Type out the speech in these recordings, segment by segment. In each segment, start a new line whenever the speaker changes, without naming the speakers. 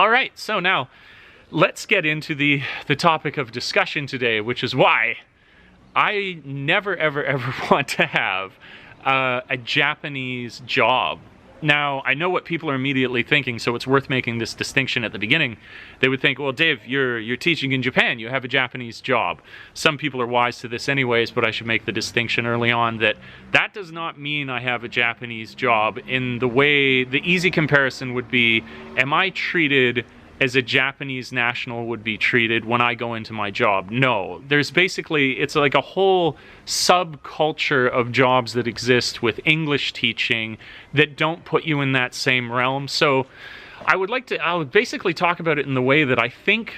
All right, so now let's get into the topic of discussion today, which is why I never, ever, ever want to have a Japanese job. Now, I know what people are immediately thinking, so it's worth making this distinction at the beginning. They would think, well, Dave, you're teaching in Japan, you have a Japanese job. Some people are wise to this anyways, but I should make the distinction early on that that does not mean I have a Japanese job in the way the easy comparison would be, am I treated as a Japanese national would be treated when I go into my job? No. There's basically, it's like a whole subculture of jobs that exist with English teaching that don't put you in that same realm. So I would basically talk about it in the way that I think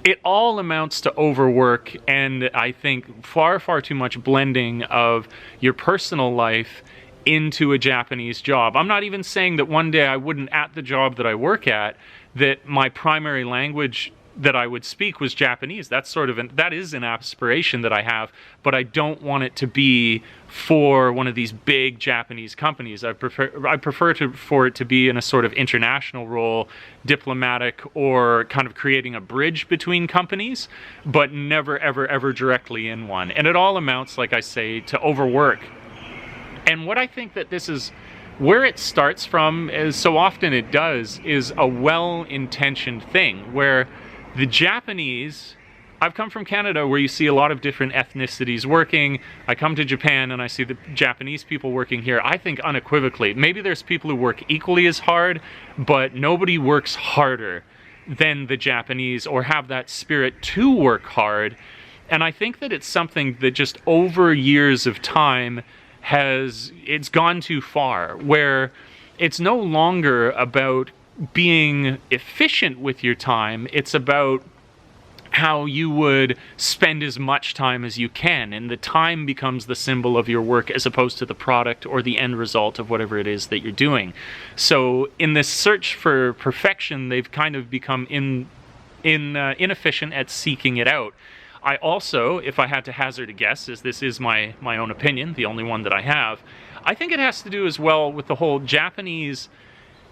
it all amounts to overwork, and I think far, far too much blending of your personal life into a Japanese job. I'm not even saying that one day I wouldn't, at the job that I work at, that my primary language that I would speak was Japanese. That's that is an aspiration that I have, but I don't want it to be for one of these big Japanese companies. I prefer for it to be in a sort of international role, diplomatic, or kind of creating a bridge between companies, but never, ever, ever directly in one. And it all amounts, like I say, to overwork. And what I think that this is, where it starts from, as so often it does, is a well-intentioned thing, where the Japanese, I've come from Canada where you see a lot of different ethnicities working. I come to Japan and I see the Japanese people working here. I think unequivocally, maybe there's people who work equally as hard, but nobody works harder than the Japanese or have that spirit to work hard. And I think that it's something that just over years of time it's gone too far, where it's no longer about being efficient with your time, it's about how you would spend as much time as you can, and the time becomes the symbol of your work as opposed to the product or the end result of whatever it is that you're doing. So in this search for perfection, they've kind of become inefficient at seeking it out. I also, if I had to hazard a guess, as this is my own opinion, the only one that I have, I think it has to do as well with the whole Japanese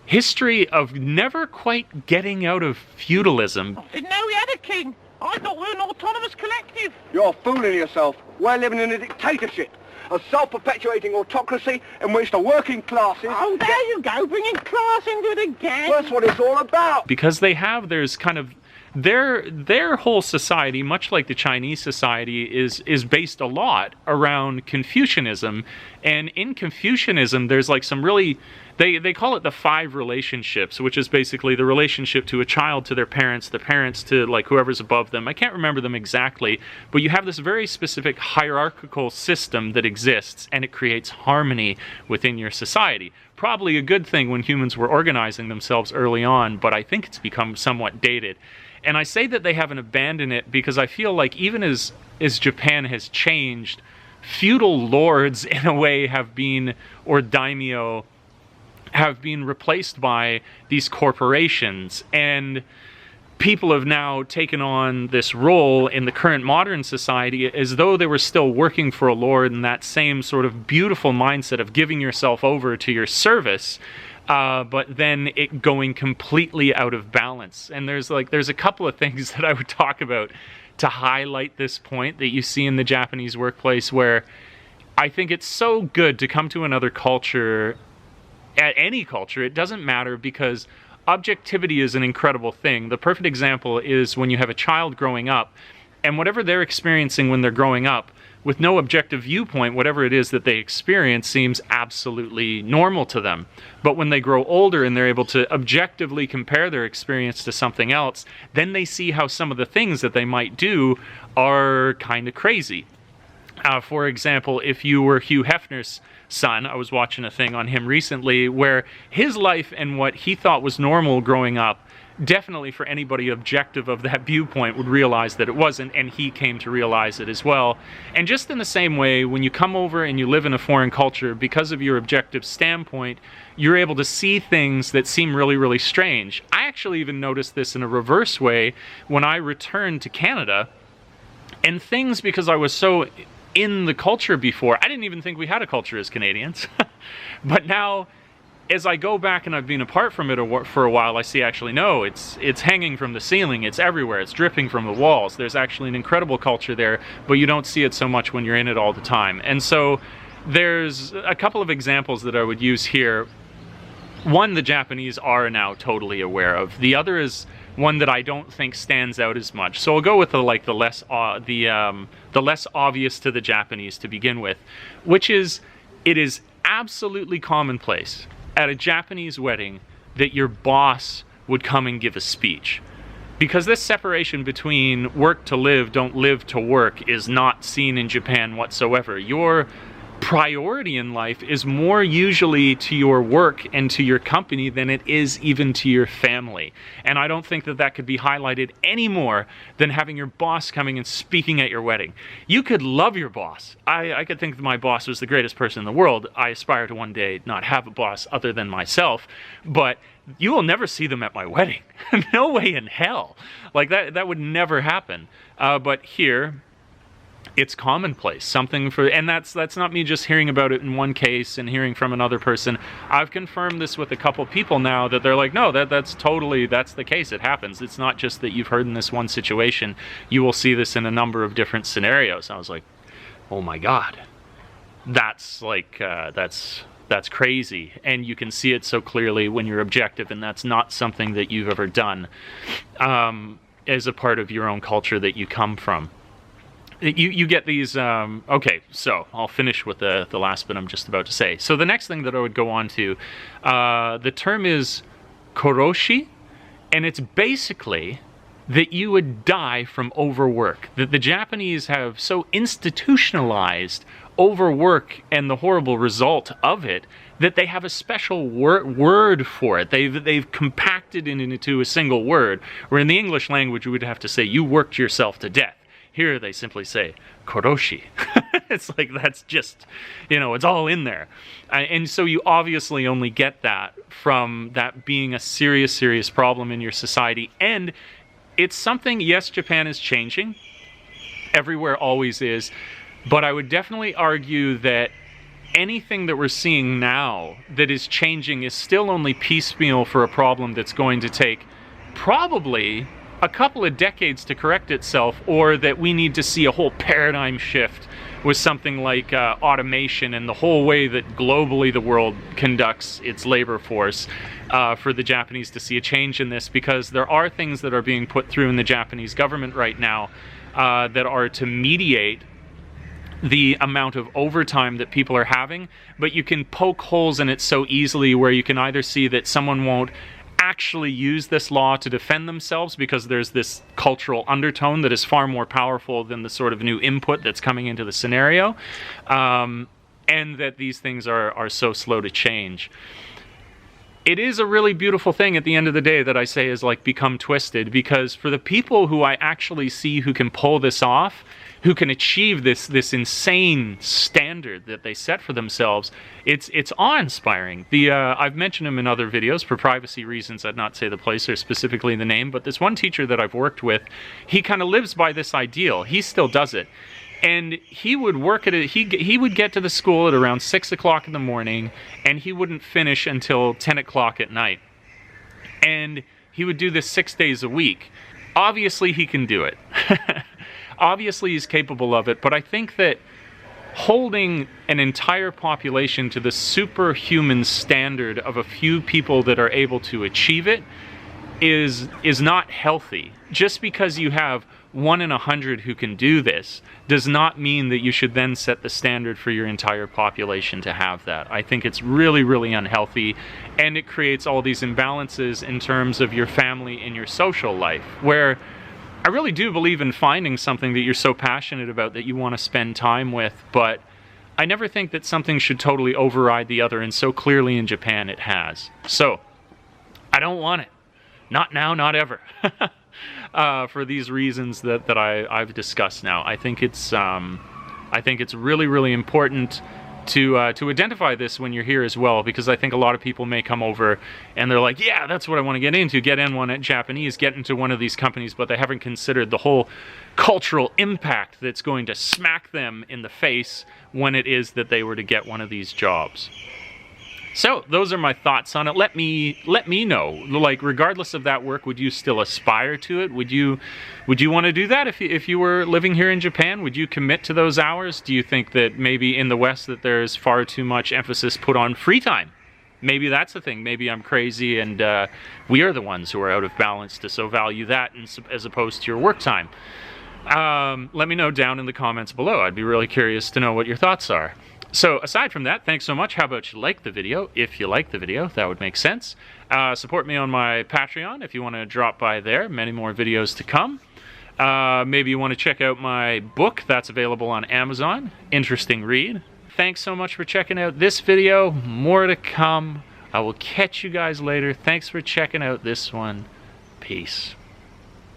history of never quite getting out of feudalism.
Didn't know we had a king. I thought we were an autonomous collective.
You're fooling yourself. We're living in a dictatorship, a self-perpetuating autocracy in which the working classes...
Oh, there you go, bringing class into it again.
That's what it's all about.
Because there's kind of... Their whole society, much like the Chinese society, is based a lot around Confucianism. And in Confucianism, there's like some really... They call it the 5 relationships, which is basically the relationship to a child to their parents, the parents to like whoever's above them. I can't remember them exactly, but you have this very specific hierarchical system that exists, and it creates harmony within your society. Probably a good thing when humans were organizing themselves early on, but I think it's become somewhat dated. And I say that they haven't abandoned it because I feel like even as Japan has changed, feudal lords in a way have been, or daimyo, have been replaced by these corporations, and people have now taken on this role in the current modern society as though they were still working for a lord, in that same sort of beautiful mindset of giving yourself over to your service, but then it going completely out of balance. And there's a couple of things that I would talk about to highlight this point that you see in the Japanese workplace, where I think it's so good to come to another culture, at any culture, it doesn't matter, because objectivity is an incredible thing. The perfect example is when you have a child growing up, and whatever they're experiencing when they're growing up, with no objective viewpoint, whatever it is that they experience seems absolutely normal to them. But when they grow older and they're able to objectively compare their experience to something else, then they see how some of the things that they might do are kind of crazy. For example, if you were Hugh Hefner's son, I was watching a thing on him recently where his life and what he thought was normal growing up, definitely for anybody objective of that viewpoint would realize that it wasn't, and he came to realize it as well. And just in the same way, when you come over and you live in a foreign culture, because of your objective standpoint, you're able to see things that seem really, really strange. I actually even noticed this in a reverse way when I returned to Canada, and things, because I was so in the culture before, I didn't even think we had a culture as Canadians, but now as I go back and I've been apart from it for a while, I see actually, no, it's hanging from the ceiling, it's everywhere, it's dripping from the walls. There's actually an incredible culture there, but you don't see it so much when you're in it all the time. And so there's a couple of examples that I would use here. One, the Japanese are now totally aware of. The other is one that I don't think stands out as much. So I'll go with the less obvious to the Japanese to begin with, which is, it is absolutely commonplace at a Japanese wedding that your boss would come and give a speech. Because this separation between work to live, don't live to work is not seen in Japan whatsoever. Your priority in life is more usually to your work and to your company than it is even to your family. And I don't think that that could be highlighted any more than having your boss coming and speaking at your wedding. You could love your boss. I could think that my boss was the greatest person in the world. I aspire to one day not have a boss other than myself, but you will never see them at my wedding. No way in hell. Like that would never happen. But here, it's commonplace, something for, and that's not me just hearing about it in one case and hearing from another person. I've confirmed this with a couple people now that they're like, no, that's the case. It happens. It's not just that you've heard in this one situation. You will see this in a number of different scenarios. I was like, oh my God, that's like, that's crazy. And you can see it so clearly when you're objective, and that's not something that you've ever done as a part of your own culture that you come from. You get these, okay, so I'll finish with the last bit I'm just about to say. So the next thing that I would go on to, the term is koroshi, and it's basically that you would die from overwork. That the Japanese have so institutionalized overwork and the horrible result of it that they have a special word for it. They've compacted it into a single word, where in the English language we would have to say, you worked yourself to death. Here they simply say, koroshi. It's like, that's just, it's all in there. And so you obviously only get that from that being a serious, serious problem in your society. And it's something, yes, Japan is changing. Everywhere always is. But I would definitely argue that anything that we're seeing now that is changing is still only piecemeal for a problem that's going to take probably a couple of decades to correct itself, or that we need to see a whole paradigm shift with something like automation and the whole way that globally the world conducts its labor force for the Japanese to see a change in this, because there are things that are being put through in the Japanese government right now that are to mediate the amount of overtime that people are having, but you can poke holes in it so easily where you can either see that someone won't actually use this law to defend themselves because there's this cultural undertone that is far more powerful than the sort of new input that's coming into the scenario, and that these things are so slow to change. It is a really beautiful thing at the end of the day that I say is like become twisted, because for the people who I actually see who can pull this off, who can achieve this insane standard that they set for themselves, it's awe-inspiring. I've mentioned him in other videos. For privacy reasons, I'd not say the place or specifically the name, but this one teacher that I've worked with, he kind of lives by this ideal. He still does it. And he would work at it. He would get to the school at around 6 o'clock in the morning, and he wouldn't finish until 10 o'clock at night. And he would do this 6 days a week. Obviously, he can do it. Obviously, he's capable of it, but I think that holding an entire population to the superhuman standard of a few people that are able to achieve it is not healthy. Just because you have 1 in 100 who can do this does not mean that you should then set the standard for your entire population to have that. I think it's really, really unhealthy, and it creates all these imbalances in terms of your family and your social life, where I really do believe in finding something that you're so passionate about that you want to spend time with, but I never think that something should totally override the other, and so clearly in Japan it has. So, I don't want it. Not now, not ever. For these reasons that I've discussed now. I think it's really, really important to identify this when you're here as well, because I think a lot of people may come over and they're like, yeah, that's what I want to get into, get in one at Japanese, get into one of these companies, but they haven't considered the whole cultural impact that's going to smack them in the face when it is that they were to get one of these jobs. So those are my thoughts on it. Let me know. Like, regardless of that work, would you still aspire to it? Would you want to do that if you were living here in Japan? Would you commit to those hours? Do you think that maybe in the West that there's far too much emphasis put on free time? Maybe that's the thing. Maybe I'm crazy and we are the ones who are out of balance to so value that as opposed to your work time. Let me know down in the comments below. I'd be really curious to know what your thoughts are. So aside from that, thanks so much. How about you like the video? If you like the video, that would make sense. Support me on my Patreon if you want to drop by there. Many more videos to come. Maybe you want to check out my book that's available on Amazon. Interesting read. Thanks so much for checking out this video. More to come. I will catch you guys later. Thanks for checking out this one. Peace.